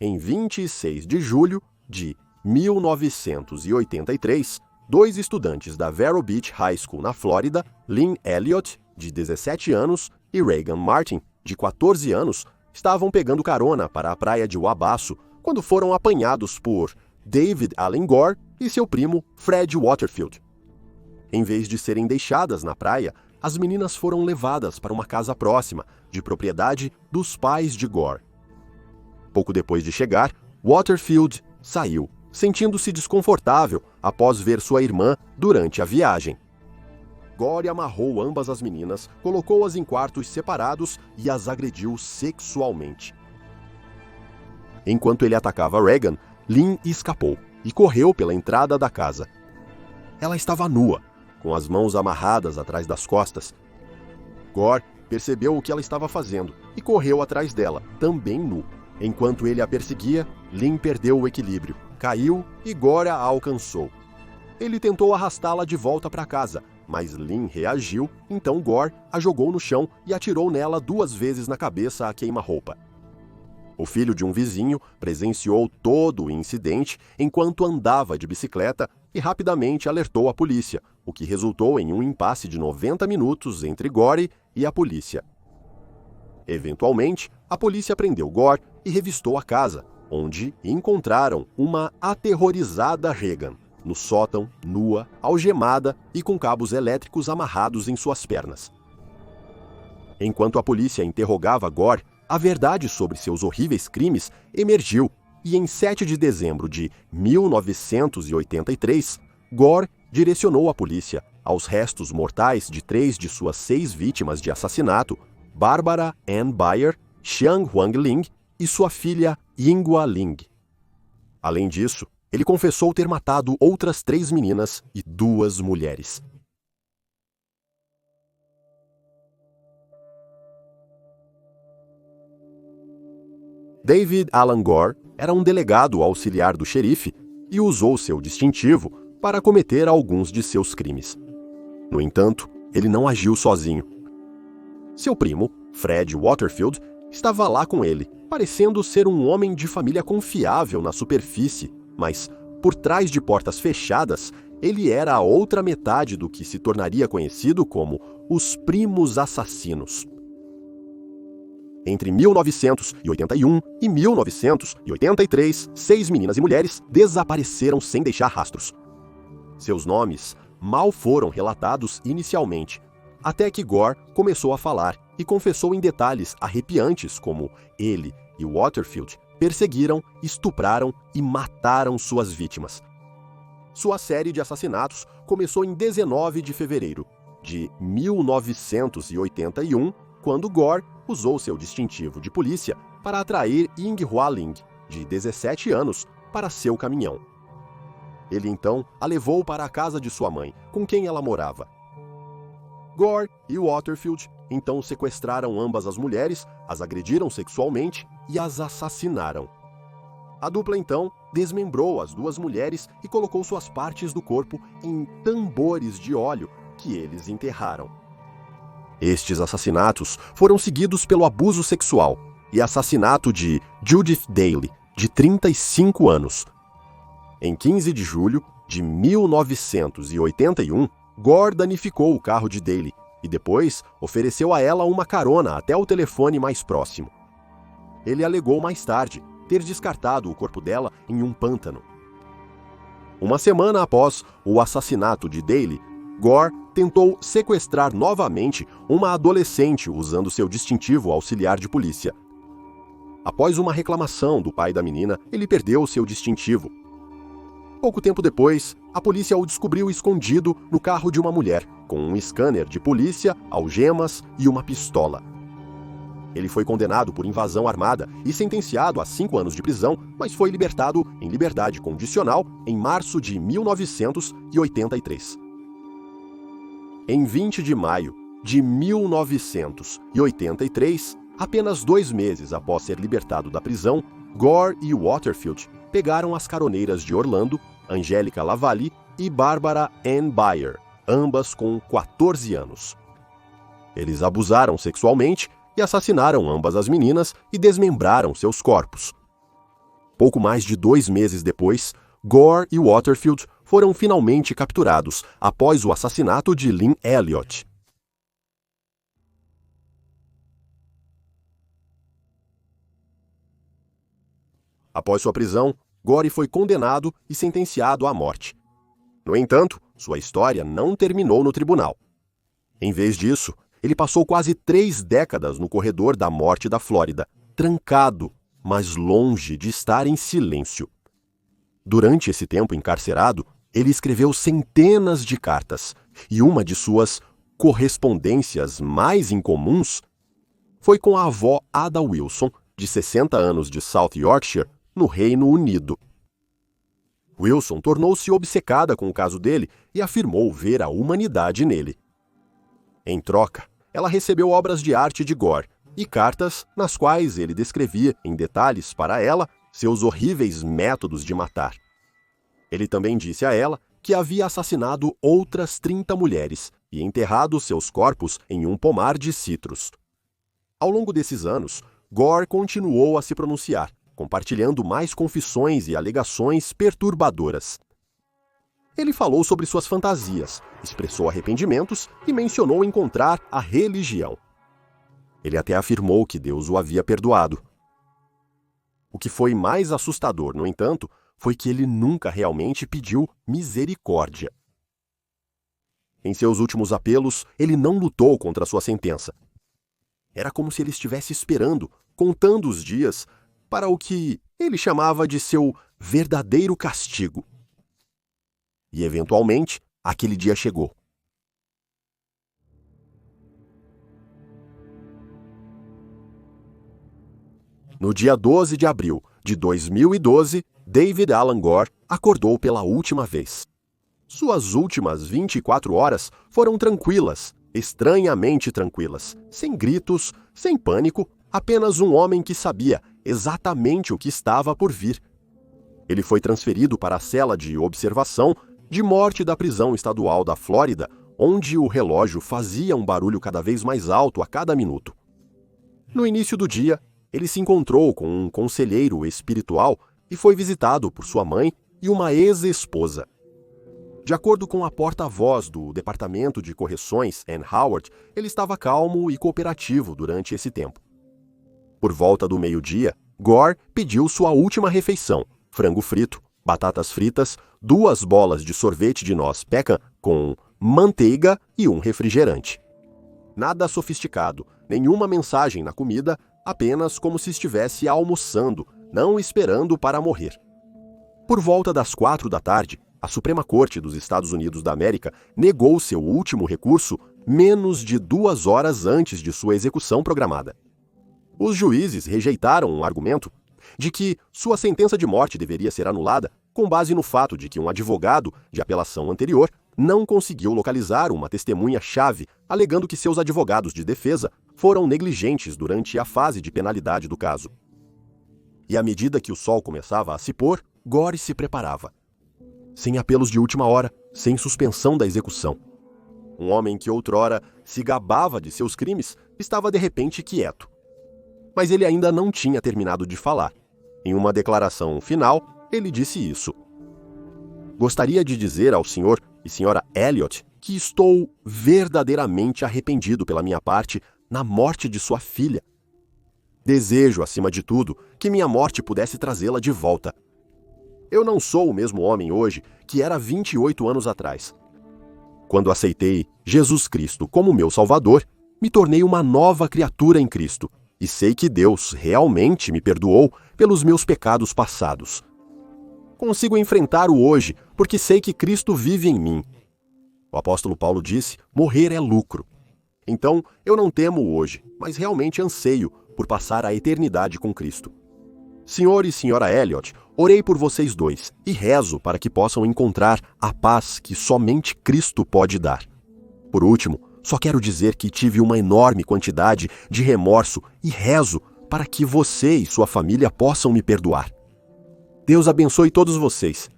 Em 26 de julho de 1983, dois estudantes da Vero Beach High School na Flórida, Lynn Elliott, de 17 anos, e Reagan Martin, de 14 anos, estavam pegando carona para a praia de Wabasso quando foram apanhados por David Allen Gore e seu primo Fred Waterfield. Em vez de serem deixadas na praia, as meninas foram levadas para uma casa próxima, de propriedade dos pais de Gore. Pouco depois de chegar, Waterfield saiu, sentindo-se desconfortável após ver sua irmã durante a viagem. Gore amarrou ambas as meninas, colocou-as em quartos separados e as agrediu sexualmente. Enquanto ele atacava Reagan, Lynn escapou e correu pela entrada da casa. Ela estava nua, com as mãos amarradas atrás das costas. Gore percebeu o que ela estava fazendo e correu atrás dela, também nu. Enquanto ele a perseguia, Lynn perdeu o equilíbrio, caiu e Gore a alcançou. Ele tentou arrastá-la de volta para casa, mas Lynn reagiu, então Gore a jogou no chão e atirou nela 2 vezes na cabeça a queima-roupa. O filho de um vizinho presenciou todo o incidente enquanto andava de bicicleta e rapidamente alertou a polícia, o que resultou em um impasse de 90 minutos entre Gore e a polícia. Eventualmente, a polícia prendeu Gore e revistou a casa, onde encontraram uma aterrorizada Reagan, no sótão, nua, algemada e com cabos elétricos amarrados em suas pernas. Enquanto a polícia interrogava Gore, a verdade sobre seus horríveis crimes emergiu e em 7 de dezembro de 1983, Gore direcionou a polícia aos restos mortais de 3 de suas 6 vítimas de assassinato, Barbara Ann Bayer, Xiang Huang Ling e sua filha Yinghua Ling. Além disso, ele confessou ter matado outras 3 meninas e 2 mulheres. David Allen Gore era um delegado auxiliar do xerife e usou seu distintivo para cometer alguns de seus crimes. No entanto, ele não agiu sozinho. Seu primo, Fred Waterfield, estava lá com ele, parecendo ser um homem de família confiável na superfície, mas, por trás de portas fechadas, ele era a outra metade do que se tornaria conhecido como os primos assassinos. Entre 1981 e 1983, 6 meninas e mulheres desapareceram sem deixar rastros. Seus nomes mal foram relatados inicialmente, até que Gore começou a falar e confessou em detalhes arrepiantes como ele e Waterfield perseguiram, estupraram e mataram suas vítimas. Sua série de assassinatos começou em 19 de fevereiro de 1981, quando Gore usou seu distintivo de polícia para atrair Yinghua Ling, de 17 anos, para seu caminhão. Ele então a levou para a casa de sua mãe, com quem ela morava. Gore e Waterfield então sequestraram ambas as mulheres, as agrediram sexualmente e as assassinaram. A dupla então desmembrou as 2 mulheres e colocou suas partes do corpo em tambores de óleo que eles enterraram. Estes assassinatos foram seguidos pelo abuso sexual e assassinato de Judith Daly, de 35 anos. Em 15 de julho de 1981, Gore danificou o carro de Daly e depois ofereceu a ela uma carona até o telefone mais próximo. Ele alegou mais tarde ter descartado o corpo dela em um pântano. Uma semana após o assassinato de Daly, Gore tentou sequestrar novamente uma adolescente usando seu distintivo auxiliar de polícia. Após uma reclamação do pai da menina, ele perdeu seu distintivo. Pouco tempo depois, a polícia o descobriu escondido no carro de uma mulher, com um scanner de polícia, algemas e uma pistola. Ele foi condenado por invasão armada e sentenciado a 5 anos de prisão, mas foi libertado em liberdade condicional em março de 1983. Em 20 de maio de 1983, apenas 2 meses após ser libertado da prisão, Gore e Waterfield pegaram as caroneiras de Orlando, Angélica Lavallee e Barbara Ann Bayer, ambas com 14 anos. Eles abusaram sexualmente e assassinaram ambas as meninas e desmembraram seus corpos. Pouco mais de 2 meses depois, Gore e Waterfield foram finalmente capturados após o assassinato de Lynn Elliott. Após sua prisão, Gore foi condenado e sentenciado à morte. No entanto, sua história não terminou no tribunal. Em vez disso, ele passou quase 3 décadas no corredor da morte da Flórida, trancado, mas longe de estar em silêncio. Durante esse tempo encarcerado, ele escreveu centenas de cartas, e uma de suas correspondências mais incomuns foi com a avó Ada Wilson, de 60 anos de South Yorkshire, no Reino Unido. Wilson tornou-se obcecada com o caso dele e afirmou ver a humanidade nele. Em troca, ela recebeu obras de arte de Gore e cartas nas quais ele descrevia em detalhes para ela seus horríveis métodos de matar. Ele também disse a ela que havia assassinado outras 30 mulheres e enterrado seus corpos em um pomar de citros. Ao longo desses anos, Gore continuou a se pronunciar, compartilhando mais confissões e alegações perturbadoras. Ele falou sobre suas fantasias, expressou arrependimentos e mencionou encontrar a religião. Ele até afirmou que Deus o havia perdoado. O que foi mais assustador, no entanto, foi que ele nunca realmente pediu misericórdia. Em seus últimos apelos, ele não lutou contra sua sentença. Era como se ele estivesse esperando, contando os dias, para o que ele chamava de seu verdadeiro castigo. E, eventualmente, aquele dia chegou. No dia 12 de abril de 2012, David Alan Gore acordou pela última vez. Suas últimas 24 horas foram tranquilas, estranhamente tranquilas, sem gritos, sem pânico, apenas um homem que sabia exatamente o que estava por vir. Ele foi transferido para a cela de observação de morte da prisão estadual da Flórida, onde o relógio fazia um barulho cada vez mais alto a cada minuto. No início do dia, ele se encontrou com um conselheiro espiritual e foi visitado por sua mãe e uma ex-esposa. De acordo com a porta-voz do Departamento de Correções, Ann Howard, ele estava calmo e cooperativo durante esse tempo. Por volta do meio-dia, Gore pediu sua última refeição, frango frito, batatas fritas, 2 bolas de sorvete de noz pecan com manteiga e um refrigerante. Nada sofisticado, nenhuma mensagem na comida, apenas como se estivesse almoçando, não esperando para morrer. Por volta das 4 da tarde, a Suprema Corte dos Estados Unidos da América negou seu último recurso menos de 2 horas antes de sua execução programada. Os juízes rejeitaram um argumento de que sua sentença de morte deveria ser anulada com base no fato de que um advogado de apelação anterior não conseguiu localizar uma testemunha-chave, alegando que seus advogados de defesa foram negligentes durante a fase de penalidade do caso. E à medida que o sol começava a se pôr, Gore se preparava. Sem apelos de última hora, sem suspensão da execução. Um homem que outrora se gabava de seus crimes estava de repente quieto. Mas ele ainda não tinha terminado de falar. Em uma declaração final, ele disse isso. Gostaria de dizer ao Sr. e Sra. Elliott que estou verdadeiramente arrependido pela minha parte na morte de sua filha. Desejo, acima de tudo, que minha morte pudesse trazê-la de volta. Eu não sou o mesmo homem hoje que era 28 anos atrás. Quando aceitei Jesus Cristo como meu Salvador, me tornei uma nova criatura em Cristo. E sei que Deus realmente me perdoou pelos meus pecados passados. Consigo enfrentar o hoje, porque sei que Cristo vive em mim. O apóstolo Paulo disse, morrer é lucro. Então, eu não temo o hoje, mas realmente anseio por passar a eternidade com Cristo. Sr. e Sra. Elliott, orei por vocês dois e rezo para que possam encontrar a paz que somente Cristo pode dar. Por último, só quero dizer que tive uma enorme quantidade de remorso e rezo para que você e sua família possam me perdoar. Deus abençoe todos vocês.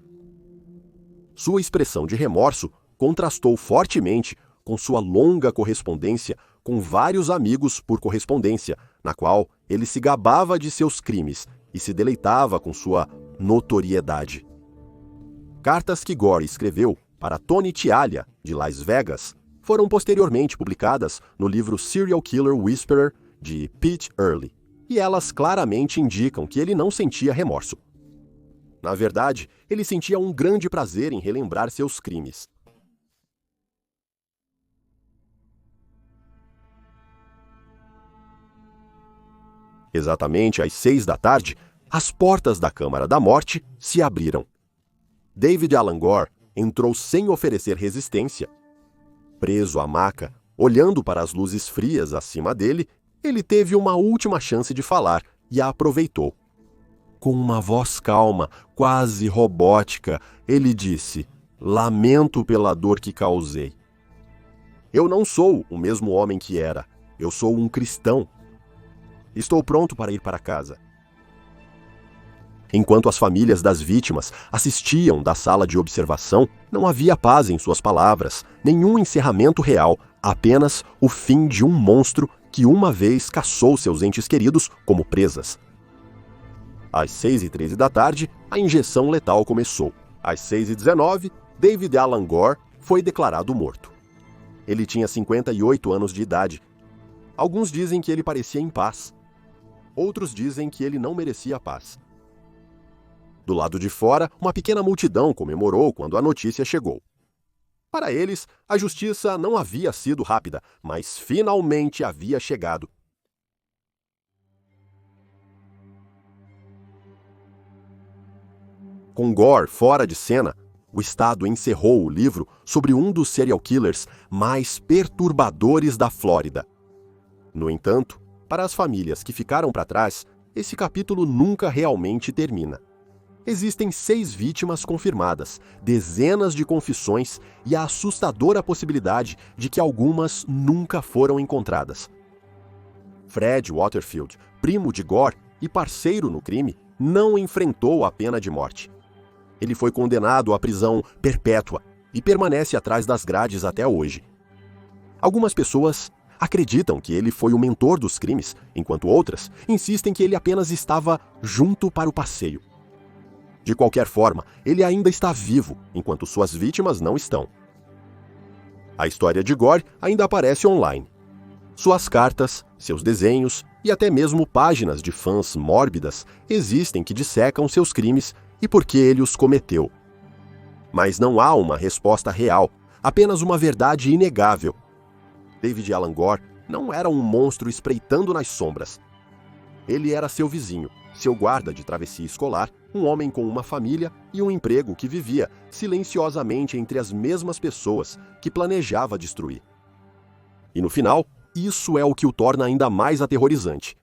Sua expressão de remorso contrastou fortemente com sua longa correspondência com vários amigos por correspondência, na qual ele se gabava de seus crimes e se deleitava com sua notoriedade. Cartas que Gore escreveu para Tony Tialha, de Las Vegas, foram posteriormente publicadas no livro Serial Killer Whisperer, de Pete Early, e elas claramente indicam que ele não sentia remorso. Na verdade, ele sentia um grande prazer em relembrar seus crimes. Exatamente às 6 da tarde, as portas da Câmara da Morte se abriram. David Alan Gore entrou sem oferecer resistência. Preso à maca, olhando para as luzes frias acima dele, ele teve uma última chance de falar e a aproveitou. Com uma voz calma, quase robótica, ele disse: "Lamento pela dor que causei. Eu não sou o mesmo homem que era. Eu sou um cristão. Estou pronto para ir para casa." Enquanto as famílias das vítimas assistiam da sala de observação, não havia paz em suas palavras, nenhum encerramento real, apenas o fim de um monstro que uma vez caçou seus entes queridos como presas. Às 6h13 da tarde, a injeção letal começou. Às 6h19, David Alan Gore foi declarado morto. Ele tinha 58 anos de idade. Alguns dizem que ele parecia em paz. Outros dizem que ele não merecia paz. Do lado de fora, uma pequena multidão comemorou quando a notícia chegou. Para eles, a justiça não havia sido rápida, mas finalmente havia chegado. Com Gore fora de cena, o Estado encerrou o livro sobre um dos serial killers mais perturbadores da Flórida. No entanto, para as famílias que ficaram para trás, esse capítulo nunca realmente termina. Existem 6 vítimas confirmadas, dezenas de confissões e a assustadora possibilidade de que algumas nunca foram encontradas. Fred Waterfield, primo de Gore e parceiro no crime, não enfrentou a pena de morte. Ele foi condenado à prisão perpétua e permanece atrás das grades até hoje. Algumas pessoas acreditam que ele foi o mentor dos crimes, enquanto outras insistem que ele apenas estava junto para o passeio. De qualquer forma, ele ainda está vivo, enquanto suas vítimas não estão. A história de Gore ainda aparece online. Suas cartas, seus desenhos e até mesmo páginas de fãs mórbidas existem que dissecam seus crimes e por que ele os cometeu. Mas não há uma resposta real, apenas uma verdade inegável. David Alan Gore não era um monstro espreitando nas sombras. Ele era seu vizinho, seu guarda de travessia escolar, um homem com uma família e um emprego que vivia silenciosamente entre as mesmas pessoas que planejava destruir. E no final, isso é o que o torna ainda mais aterrorizante.